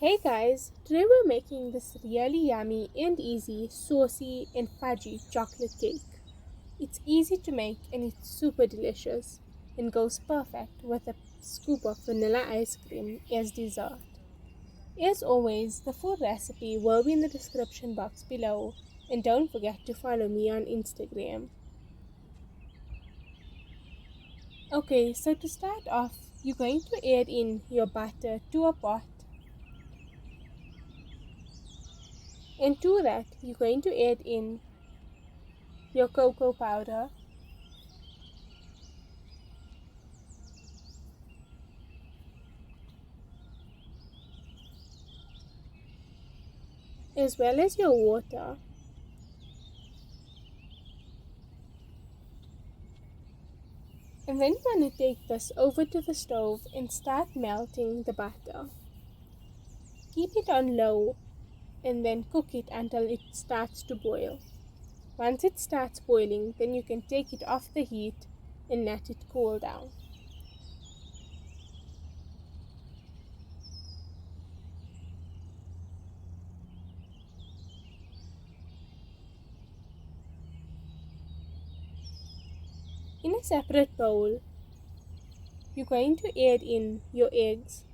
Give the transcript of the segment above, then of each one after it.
Hey guys, today we're making this really yummy and easy saucy and fudgy chocolate cake. It's easy to make and it's super delicious and goes perfect with a scoop of vanilla ice cream as dessert. As always, the full recipe will be in the description box below and don't forget to follow me on Instagram. Okay, so to start off, you're going to add in your butter to a pot. And to that, you're going to add in your cocoa powder, as well as your water. And then you're going to take this over to the stove and start melting the butter. Keep it on low and then cook it until it starts to boil. Once it starts boiling, then you can take it off the heat and let it cool down. In a separate bowl, you're going to add in your eggs,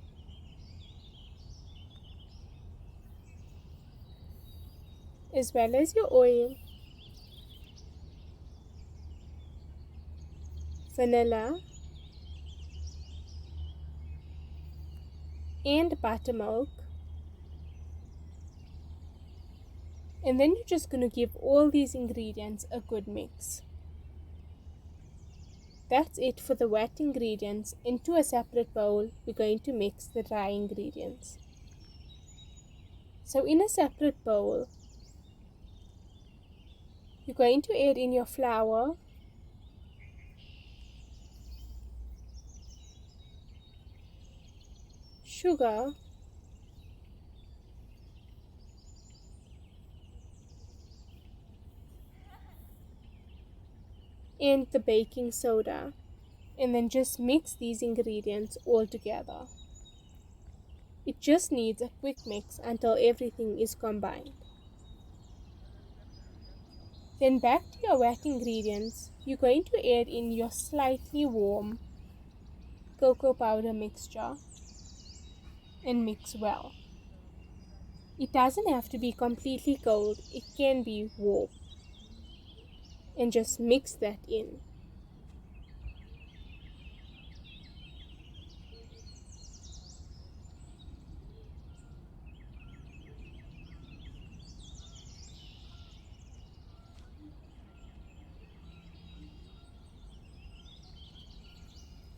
as well as your oil, vanilla, and buttermilk. And then you're just going to give all these ingredients a good mix. That's it for the wet ingredients. Into a separate bowl, we're going to mix the dry ingredients. So in a separate bowl, you're going to add in your flour, sugar, and the baking soda, and then just mix these ingredients all together. It just needs a quick mix until everything is combined. Then back to your wet ingredients, you're going to add in your slightly warm cocoa powder mixture and mix well. It doesn't have to be completely cold, it can be warm. And just mix that in.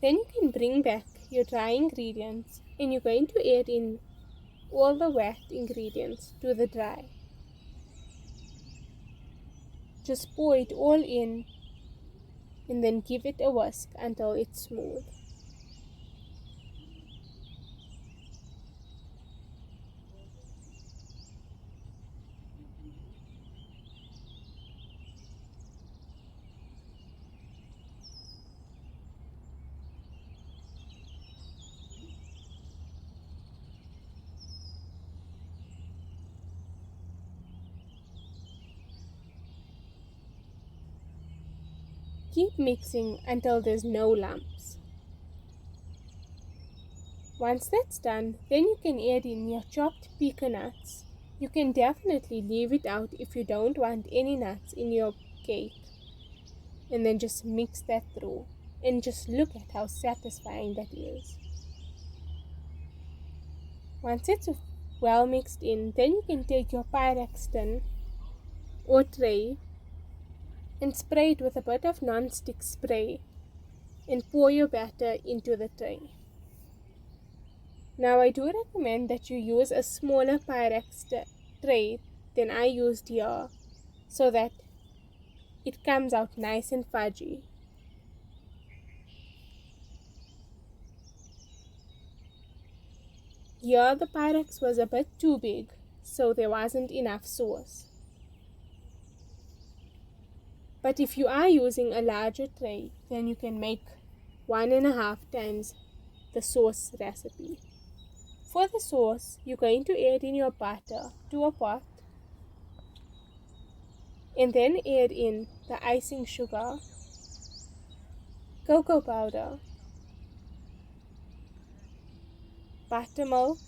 Then you can bring back your dry ingredients and you're going to add in all the wet ingredients to the dry. Just pour it all in and then give it a whisk until it's smooth. Keep mixing until there's no lumps. Once that's done, then you can add in your chopped pecans. You can definitely leave it out if you don't want any nuts in your cake. And then just mix that through and just look at how satisfying that is. Once it's well mixed in, then you can take your pyrex tin or tray and spray it with a bit of non-stick spray and pour your batter into the tray. Now I do recommend that you use a smaller pyrex tray than I used here so that it comes out nice and fudgy. Here the pyrex was a bit too big, so there wasn't enough sauce. But if you are using a larger tray, then you can make 1.5 times the sauce recipe. For the sauce, you're going to add in your butter to a pot and then add in the icing sugar, cocoa powder, buttermilk,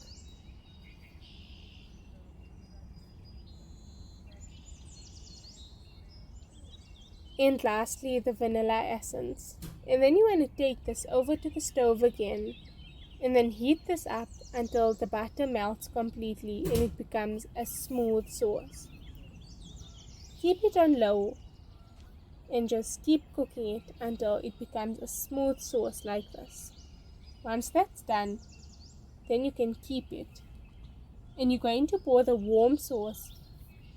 and lastly the vanilla essence. And then you want to take this over to the stove again and then heat this up until the butter melts completely and it becomes a smooth sauce. Keep it on low and just keep cooking it until it becomes a smooth sauce like this. Once that's done, then you can keep it and you're going to pour the warm sauce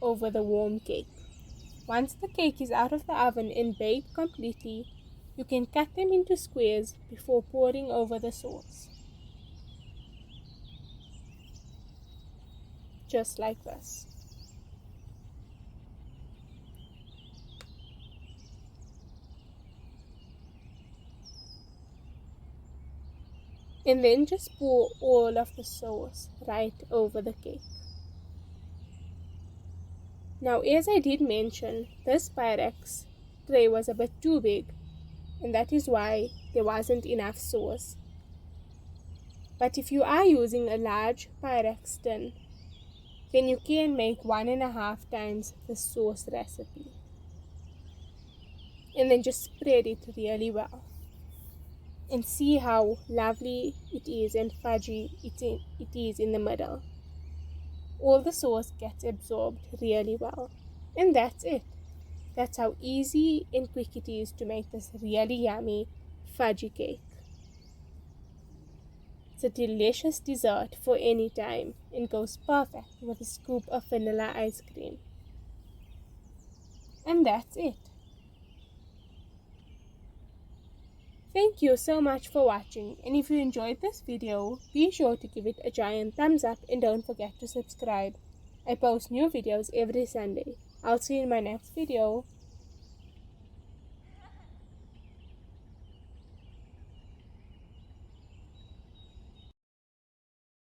over the warm cake. Once the cake is out of the oven and baked completely, you can cut them into squares before pouring over the sauce. Just like this. And then just pour all of the sauce right over the cake. Now, as I did mention, this pyrex tray was a bit too big, and that is why there wasn't enough sauce. But if you are using a large pyrex tin, then you can make 1.5 times the sauce recipe. And then just spread it really well. And see how lovely it is and fudgy it is in the middle. All the sauce gets absorbed really well. And that's it. That's how easy and quick it is to make this really yummy fudgy cake. It's a delicious dessert for any time and goes perfect with a scoop of vanilla ice cream. And that's it. Thank you so much for watching, and if you enjoyed this video, be sure to give it a giant thumbs up and don't forget to subscribe. I post new videos every Sunday. I'll see you in my next video.